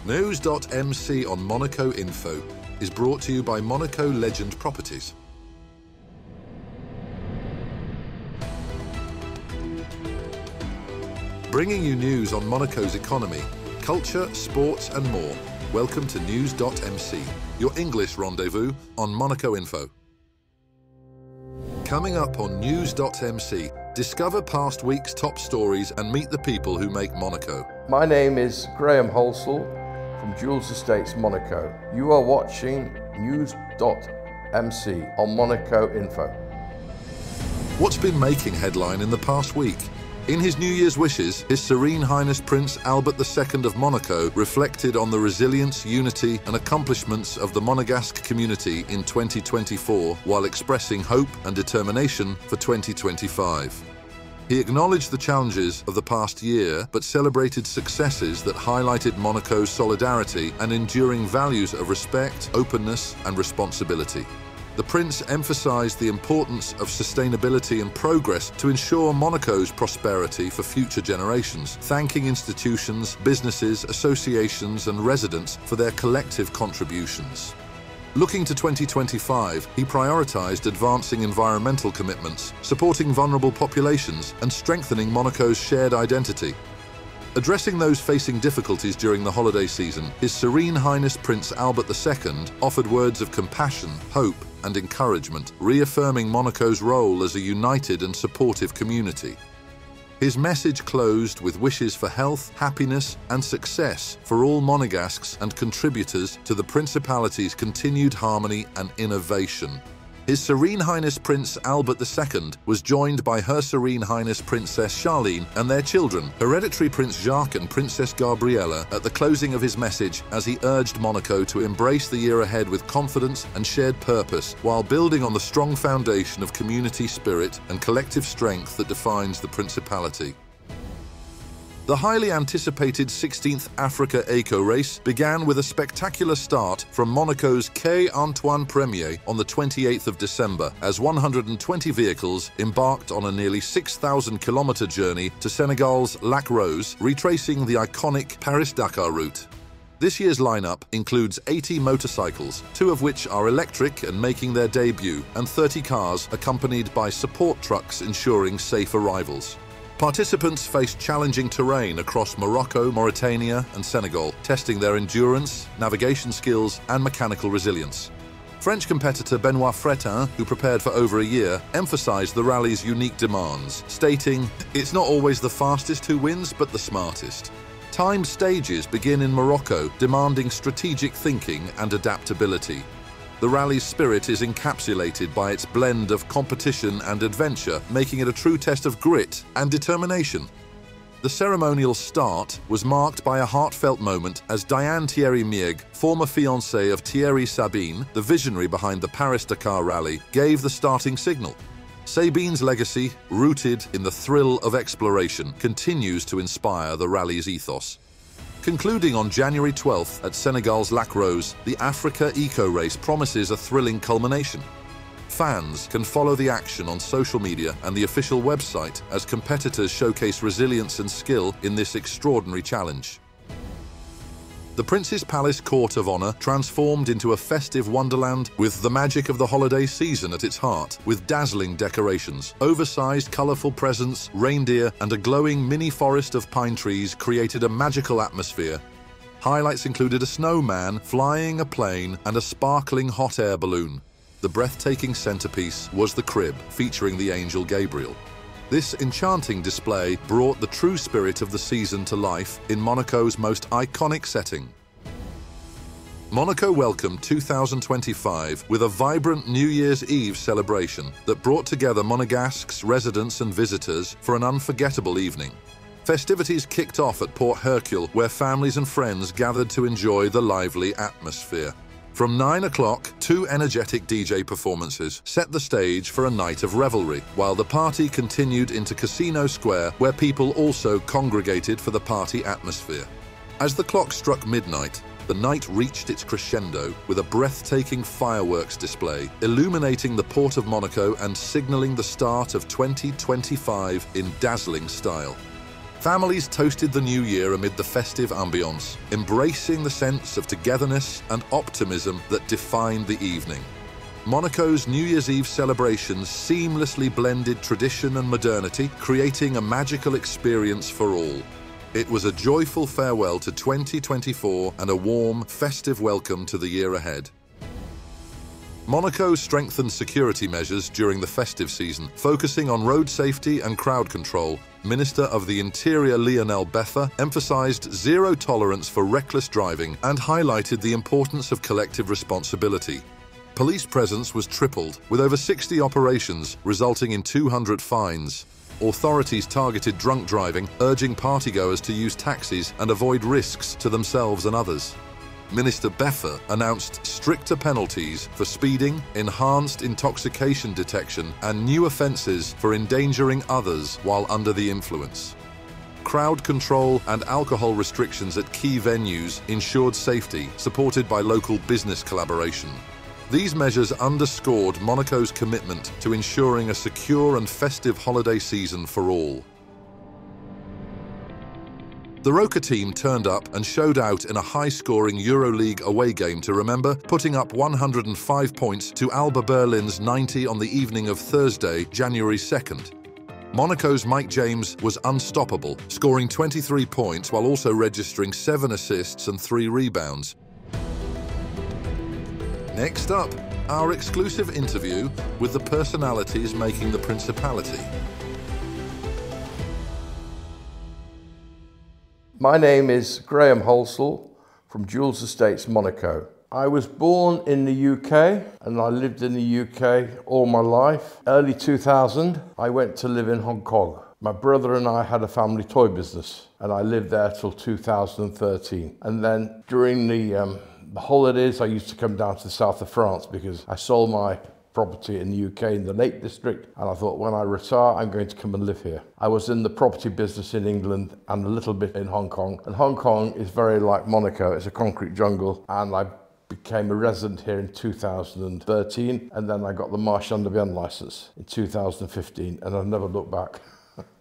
News.mc on Monaco Info is brought to you by Monaco Legend Properties. Bringing you news on Monaco's economy, culture, sports and more. Welcome to News.mc, your English rendezvous on Monaco Info. Coming up on News.mc, discover past week's top stories and meet the people who make Monaco. My name is Graham Holsall from Jules Estates, Monaco. You are watching News.mc on Monaco Info. What's been making headline in the past week? In his New Year's wishes, His Serene Highness Prince Albert II of Monaco reflected on the resilience, unity and accomplishments of the Monegasque community in 2024 while expressing hope and determination for 2025. He acknowledged the challenges of the past year but celebrated successes that highlighted Monaco's solidarity and enduring values of respect, openness and responsibility. The Prince emphasized the importance of sustainability and progress to ensure Monaco's prosperity for future generations, thanking institutions, businesses, associations and residents for their collective contributions. Looking to 2025, he prioritized advancing environmental commitments, supporting vulnerable populations and strengthening Monaco's shared identity. Addressing those facing difficulties during the holiday season, His Serene Highness Prince Albert II offered words of compassion, hope and encouragement, reaffirming Monaco's role as a united and supportive community. His message closed with wishes for health, happiness and success for all Monegasques and contributors to the Principality's continued harmony and innovation. His Serene Highness Prince Albert II was joined by Her Serene Highness Princess Charlene and their children, Hereditary Prince Jacques and Princess Gabriella, at the closing of his message as he urged Monaco to embrace the year ahead with confidence and shared purpose while building on the strong foundation of community spirit and collective strength that defines the Principality. The highly anticipated 16th Africa Eco Race began with a spectacular start from Monaco's Quai Antoine Premier on the 28th of December as 120 vehicles embarked on a nearly 6,000-kilometre journey to Senegal's Lac Rose, retracing the iconic Paris-Dakar route. This year's lineup includes 80 motorcycles, 2 of which are electric and making their debut, and 30 cars accompanied by support trucks ensuring safe arrivals. Participants faced challenging terrain across Morocco, Mauritania and Senegal, testing their endurance, navigation skills and mechanical resilience. French competitor Benoit Fretin, who prepared for over a year, emphasized the rally's unique demands, stating, "It's not always the fastest who wins, but the smartest." Timed stages begin in Morocco, demanding strategic thinking and adaptability. The rally's spirit is encapsulated by its blend of competition and adventure, making it a true test of grit and determination. The ceremonial start was marked by a heartfelt moment as Diane Thierry-Mieg, former fiancée of Thierry Sabine, the visionary behind the Paris-Dakar rally, gave the starting signal. Sabine's legacy, rooted in the thrill of exploration, continues to inspire the rally's ethos. Concluding on January 12th at Senegal's Lac Rose, the Africa Eco Race promises a thrilling culmination. Fans can follow the action on social media and the official website as competitors showcase resilience and skill in this extraordinary challenge. The Prince's Palace Court of Honour transformed into a festive wonderland with the magic of the holiday season at its heart, with dazzling decorations, oversized colourful presents, reindeer and a glowing mini forest of pine trees created a magical atmosphere. Highlights included a snowman flying a plane and a sparkling hot air balloon. The breathtaking centrepiece was the crib, featuring the angel Gabriel. This enchanting display brought the true spirit of the season to life in Monaco's most iconic setting. Monaco welcomed 2025 with a vibrant New Year's Eve celebration that brought together Monegasques, residents and visitors for an unforgettable evening. Festivities kicked off at Port Hercule, where families and friends gathered to enjoy the lively atmosphere. From 9 o'clock, 2 energetic DJ performances set the stage for a night of revelry, while the party continued into Casino Square, where people also congregated for the party atmosphere. As the clock struck midnight, the night reached its crescendo with a breathtaking fireworks display, illuminating the port of Monaco and signaling the start of 2025 in dazzling style. Families toasted the new year amid the festive ambience, embracing the sense of togetherness and optimism that defined the evening. Monaco's New Year's Eve celebrations seamlessly blended tradition and modernity, creating a magical experience for all. It was a joyful farewell to 2024 and a warm, festive welcome to the year ahead. Monaco strengthened security measures during the festive season, focusing on road safety and crowd control. Minister of the Interior Lionel Betha emphasized zero tolerance for reckless driving and highlighted the importance of collective responsibility. Police presence was tripled, with over 60 operations, resulting in 200 fines. Authorities targeted drunk driving, urging partygoers to use taxis and avoid risks to themselves and others. Minister Betha announced stricter penalties for speeding, enhanced intoxication detection, and new offences for endangering others while under the influence. Crowd control and alcohol restrictions at key venues ensured safety, supported by local business collaboration. These measures underscored Monaco's commitment to ensuring a secure and festive holiday season for all. The Roca team turned up and showed out in a high-scoring EuroLeague away game to remember, putting up 105 points to Alba Berlin's 90 on the evening of Thursday, January 2nd. Monaco's Mike James was unstoppable, scoring 23 points while also registering 7 assists and 3 rebounds. Next up, our exclusive interview with the personalities making the Principality. My name is Graham Holsall from Jules Estates, Monaco. I was born in the UK and I lived in the UK all my life. Early 2000, I went to live in Hong Kong. My brother and I had a family toy business and I lived there till 2013. And then during the holidays, I used to come down to the south of France because I sold my property in the UK in the Lake District, and I thought when I retire I'm going to come and live here. I was in the property business in England and a little bit in Hong Kong, and Hong Kong is very like Monaco. It's a concrete jungle, and I became a resident here in 2013, and then I got the Marchand de Biens license in 2015, and I've never looked back.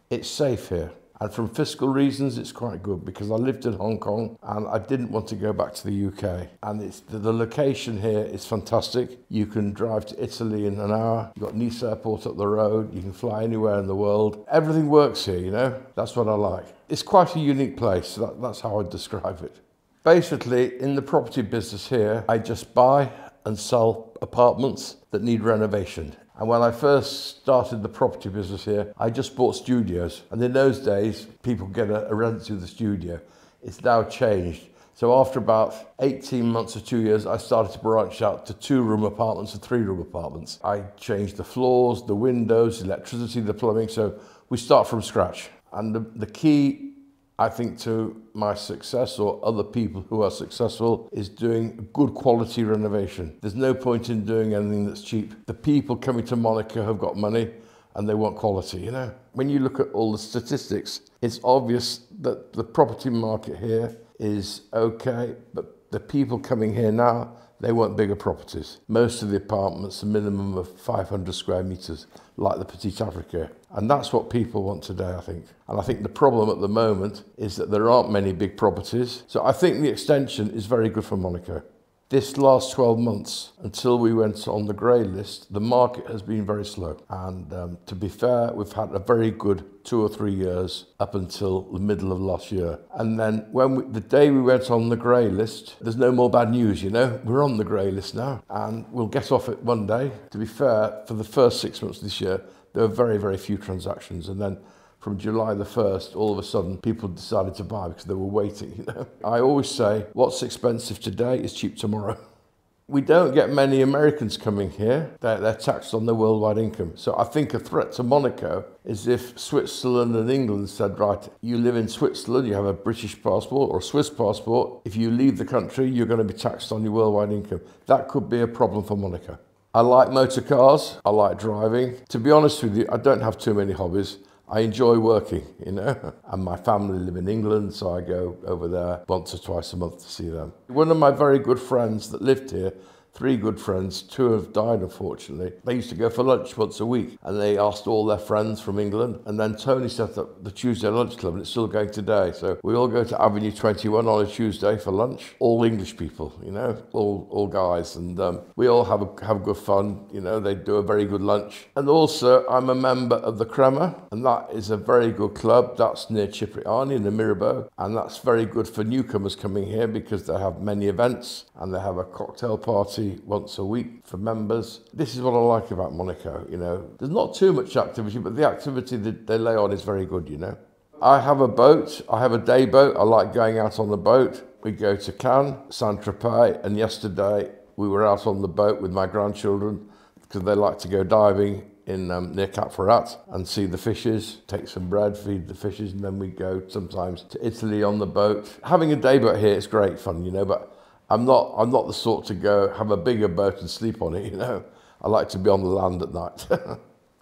It's safe here. And from fiscal reasons, it's quite good because I lived in Hong Kong and I didn't want to go back to the UK. And the location here is fantastic. You can drive to Italy in an hour. You've got Nice Airport up the road. You can fly anywhere in the world. Everything works here, you know? That's what I like. It's quite a unique place. That's how I'd describe it. Basically, in the property business here, I just buy and sell apartments that need renovation. And when I first started the property business here, I just bought studios. And in those days, people get a residency with a studio. It's now changed. So after about 18 months or 2 years, I started to branch out to 2-room apartments and 3-room apartments. I changed the floors, the windows, electricity, the plumbing. So we start from scratch. And the key, I think, to my success or other people who are successful is doing good quality renovation. There's no point in doing anything that's cheap. The people coming to Monaco have got money and they want quality, you know. When you look at all the statistics, it's obvious that the property market here is okay, but the people coming here now, they want bigger properties. Most of the apartments, a minimum of 500 square meters, like the Petit Africa. And that's what people want today, I think. And I think the problem at the moment is that there aren't many big properties. So I think the extension is very good for Monaco. This last 12 months, until we went on the grey list, the market has been very slow. And to be fair, we've had a very good 2 or 3 years up until the middle of last year. And then the day we went on the grey list, there's no more bad news, you know. We're on the grey list now and we'll get off it one day. To be fair, for the first 6 months this year, there were very, very few transactions. And then from July the 1st, all of a sudden, people decided to buy because they were waiting, you know. I always say, what's expensive today is cheap tomorrow. We don't get many Americans coming here. They're taxed on their worldwide income. So I think a threat to Monaco is if Switzerland and England said, right, you live in Switzerland, you have a British passport or a Swiss passport. If you leave the country, you're going to be taxed on your worldwide income. That could be a problem for Monaco. I like motor cars. I like driving. To be honest with you, I don't have too many hobbies. I enjoy working, you know, and my family live in England, so I go over there once or twice a month to see them. One of my very good friends that lived here 3 good friends. 2 have died, unfortunately. They used to go for lunch once a week, and they asked all their friends from England. And then Tony set up the Tuesday lunch club, and it's still going today. So we all go to Avenue 21 on a Tuesday for lunch. All English people, you know, all guys, and we all have good fun. You know, they do a very good lunch. And also, I'm a member of the Crema, and that is a very good club. That's near Cipriani in the Mirabeau, and that's very good for newcomers coming here because they have many events, and they have a cocktail party once a week for members. This is what I like about Monaco, you know. There's not too much activity, but the activity that they lay on is very good, you know. I have a boat. I have a day boat. I like going out on the boat. We go to Cannes, Saint-Tropez, and yesterday we were out on the boat with my grandchildren because they like to go diving in near Cap Ferrat and see the fishes, take some bread, feed the fishes, and then we go sometimes to Italy on the boat. Having a day boat here is great fun, you know, but I'm not the sort to go have a bigger boat and sleep on it, you know. I like to be on the land at night.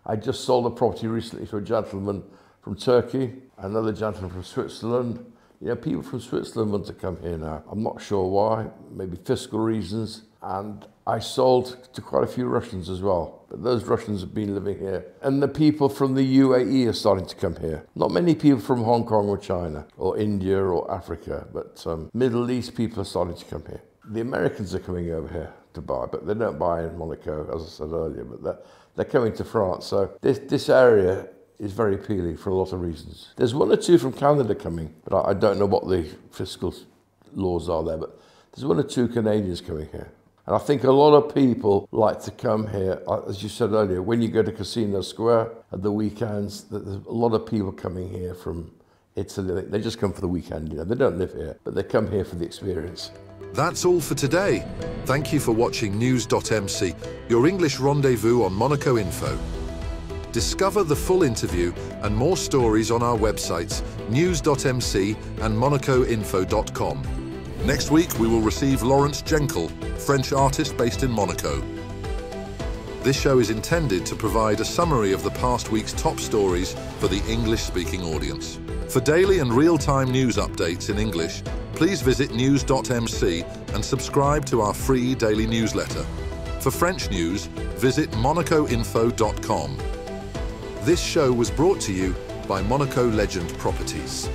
I just sold a property recently to a gentleman from Turkey, another gentleman from Switzerland. You know, people from Switzerland want to come here now. I'm not sure why, maybe fiscal reasons. And I sold to quite a few Russians as well, but those Russians have been living here. And the people from the UAE are starting to come here. Not many people from Hong Kong or China or India or Africa, but Middle East people are starting to come here. The Americans are coming over here to buy, but they don't buy in Monaco, as I said earlier, but they're coming to France. So this area is very appealing for a lot of reasons. There's 1 or 2 from Canada coming, but I don't know what the fiscal laws are there, but there's 1 or 2 Canadians coming here. And I think a lot of people like to come here, as you said earlier, when you go to Casino Square at the weekends, there's a lot of people coming here from Italy. They just come for the weekend, you know, they don't live here, but they come here for the experience. That's all for today. Thank you for watching News.mc, your English rendezvous on Monaco Info. Discover the full interview and more stories on our websites, News.mc and MonacoInfo.com. Next week, we will receive Laurence Jenkel, French artist based in Monaco. This show is intended to provide a summary of the past week's top stories for the English-speaking audience. For daily and real-time news updates in English, please visit News.mc and subscribe to our free daily newsletter. For French news, visit MonacoInfo.com. This show was brought to you by Monaco Legend Properties.